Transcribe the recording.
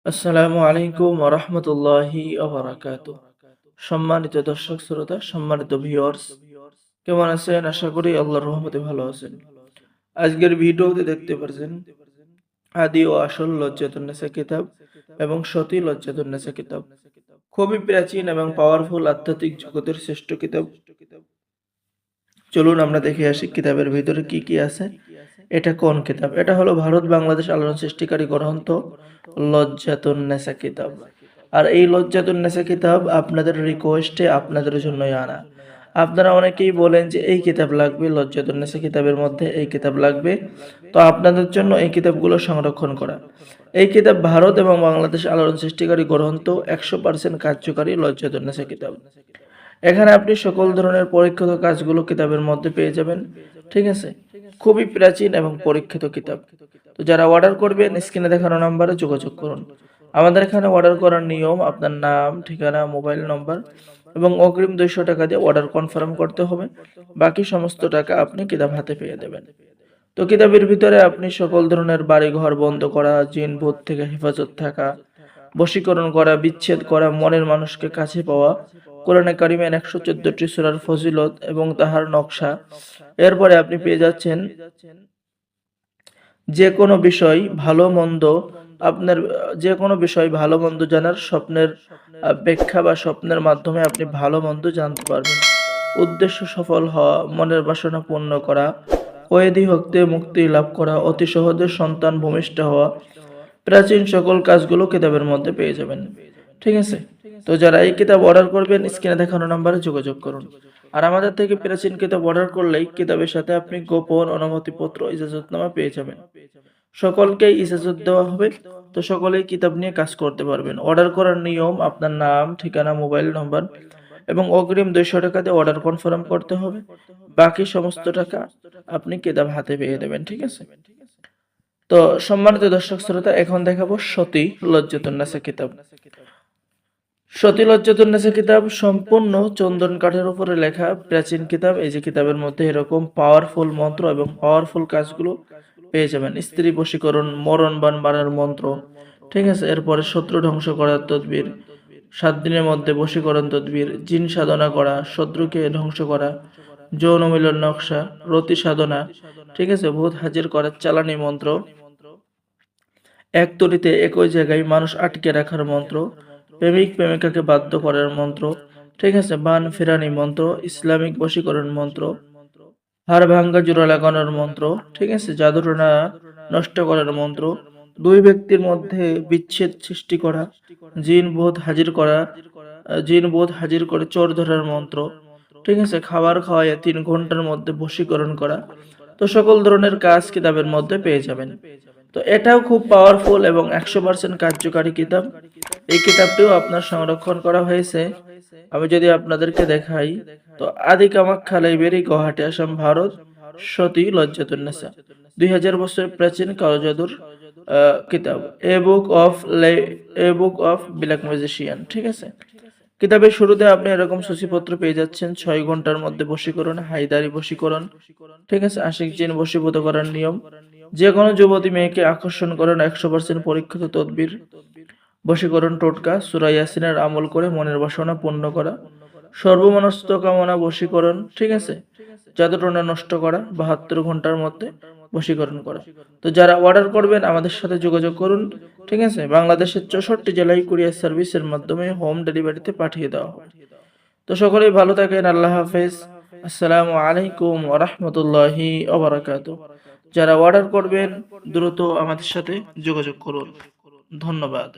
আসসালামু আলাইকুম ওয়া রাহমাতুল্লাহি ওয়া বারাকাতুহু। সম্মানিত দর্শক শ্রোতা, সম্মানিত ভিউয়ার্স, কেমন আছেন? আশা করি আল্লাহর রহমতে ভালো আছেন। আজকের ভিডিওতে দেখতে পারছেন আদি ও আসল লজ্জাতুন্নেসা কিতাব এবং সতী লজ্জাতুন্নেসা কিতাব। খুবই প্রাচীন এবং পাওয়ারফুল আধ্যাত্মিক জগতের শ্রেষ্ঠ কিতাব। চলুন আমরা দেখে আসি কিতাবের ভিতরে কি কি আছে। এটা কোন কিতাব? এটা হলো ভারত বাংলাদেশ আলোড়ন সৃষ্টিকারী গ্রন্থ লজ্জাতুন্নেসা কিতাব। আর এই লজ্জাতুন্নেসা কিতাব আপনাদের রিকোয়েস্টে আপনাদের জন্যই আনা। আপনারা অনেকেই বলেন যে এই কিতাব লাগবে, লজ্জাতুন্নেসা কিতাবের মধ্যে এই কিতাব লাগবে। তো আপনাদের জন্য এই কিতাবগুলো সংরক্ষণ করা। এই কিতাব ভারত এবং বাংলাদেশ আলোড়ন সৃষ্টিকারী গ্রন্থ, 100% কার্যকারী লজ্জাতুন্নেসা কিতাব। এখানে আপনি সকল ধরনের পরীক্ষিত কাজগুলো কিতাবের মধ্যে পেয়ে যাবেন। ঠিক আছে, খুবই প্রাচীন এবং পরীক্ষিত কিতাব। তো যারা অর্ডার করবেন স্ক্রিনে দেখানো নাম্বারে যোগাযোগ করুন। আমাদের এখানে অর্ডার করার নিয়ম, আপনার নাম, ঠিকানা, মোবাইল নম্বর এবং অগ্রিম 200 টাকা দিয়ে অর্ডার কনফার্ম করতে হবে। বাকি সমস্ত টাকা আপনি কিতাব হাতে পেয়ে দেবেন। তো কিতাবের ভিতরে আপনি সকল ধরনের বাড়ি ঘর বন্ধ করা, জিন ভূত থেকে হেফাজত থাকা, বশীকরণ করা, বিচ্ছেদ করা, মনের মানুষকে কাছে পাওয়া, কোরআনে কারিমের 114টি সূরার ফজিলত এবং তাহার নকশা। এরপরে আপনি পেয়ে যাচ্ছেন যে কোনো বিষয় ভালো মন্দ, আপনার যে কোনো বিষয় ভালো মন্দ জানার স্বপ্নের ব্যাখ্যা বা স্বপ্নের মাধ্যমে আপনি ভালো মন্দ জানতে পারবেন। উদ্দেশ্য সফল হওয়া, মনের বাসনা পূর্ণ করা, কয়েদি হতে মুক্তি লাভ করা, অতি সহজে সন্তান ভূমিষ্ঠ হওয়া, প্রাচীন সকল কাজগুলো কিতাবের মধ্যে পেয়ে যাবেন। ঠিক আছে, তো যারা এই কিতাব অর্ডার করবেন স্ক্রিনে দেখানো নাম্বারে যোগাযোগ করুন। আর আমাদের থেকে প্রাচীন কিতাব অর্ডার করলেই কিতাবের সাথে আপনি গোপন অনুমতিপত্র, ইজাজতনামা পেয়ে যাবেন। সকলকেই ইজাজত দেওয়া হবে। তো সকলেই কিতাব নিয়ে কাজ করতে পারবেন। অর্ডার করার নিয়ম, আপনার নাম, ঠিকানা, মোবাইল নম্বর এবং অগ্রিম 200 টাকা দিয়ে অর্ডার কনফার্ম করতে হবে। বাকি সমস্ত টাকা আপনি কিতাব হাতে পেয়ে দেবেন। ঠিক আছে, তো সম্মানিত দর্শক শ্রোতা, এখন দেখাবো সতী লজ্জাতুন্নেসা কিতাব। সতী লজ্জাতুন্নেসা কিতাব সম্পূর্ণ চন্দন কাঠের উপরে লেখা প্রাচীন কিতাব। এই যে কিতাবের মধ্যে এরকম পাওয়ারফুল মন্ত্র এবং পাওয়ারফুল কাজগুলো পেয়ে যাবেন। স্ত্রী বশীকরণ, মরণ বান মারার মন্ত্র, ঠিক আছে, এরপরে শত্রু ধ্বংস করার তদবির, 7 দিনের মধ্যে বশীকরণ তদবির, জিন সাধনা করা, শত্রুকে ধ্বংস করা, যৌন মিলন নকশা, রতি সাধনা, ঠিক আছে, ভূত হাজির করার চালানি মন্ত্র, এক তরিতে একই জায়গায় মানুষ আটকে রাখার মন্ত্র, প্রেমিক প্রেমিকাকে বাধ্য করার মন্ত্র, ঠিক আছে, বান ফেরানি মন্ত্র, ইসলামিক বশীকরণ মন্ত্র, হাড় ভাঙ্গা জোড়া লাগানোর মন্ত্র, ঠিক আছে, জাদুটনা নষ্ট করার মন্ত্র, দুই ব্যক্তির মধ্যে বিচ্ছেদ সৃষ্টি করা, জিন ভূত হাজির করা, জিন ভূত হাজির করে চোর ধরার মন্ত্র, ঠিক আছে, খাবার খাওয়ায় 3 ঘন্টার মধ্যে বশীকরণ করা। তো সকল ধরনের কাজ কিতাবের মধ্যে পেয়ে যাবেন। তো এটাও খুব পাওয়ারফুল এবং 100% কার্যকারী কিতাব। এই কিতাবটিও আপনার সংরক্ষণ করা হয়েছে। আমি যদি আপনাদেরকে দেখাই, তো আদি কামাখ্যা লাইব্রেরি, গুয়াহাটি, আসাম, ভারত। সতী লজ্জাতুন্নেসা, 2000 বছর প্রাচীন কালো জাদুর কিতাব। এ বুক অফ ব্ল্যাক ম্যাজিশিয়ান। ঠিক আছে, কিতাবের শুরুতে আপনি এরকম সূচিপত্র পেয়ে যাচ্ছেন। 6 ঘন্টার মধ্যে বশীকরণ, হায়দারি বশীকরণ, ঠিক আছে, আশিক জিন বশীভূত করার নিয়ম, যে কোনো যুবতী মেয়েকে আকর্ষণ করেন, 100% পরীক্ষিত তদবির, বশীকরণ টোটকা, সূরা ইয়াসিনের আমল করে মনের বাসনা পূর্ণ করা, সর্বমনস্ত কামনা বশীকরণ, ঠিক আছে, জাদুটনা নষ্ট করা, 72 ঘন্টার মধ্যে বশীকরণ করা। তো যারা অর্ডার করবেন আমাদের সাথে যোগাযোগ করুন। ঠিক আছে, বাংলাদেশের 64 জেলায় কুরিয়ার সার্ভিসের মাধ্যমে হোম ডেলিভারিতে পাঠিয়ে দেওয়া হবে। তো সকলেই ভালো থাকেন। আল্লাহ হাফেজ। আসসালামু আলাইকুম ওয়া রাহমাতুল্লাহি ওয়া বারাকাতুহু। যারা অর্ডার করবেন দ্রুত আমাদের সাথে যোগাযোগ করুন। ধন্যবাদ।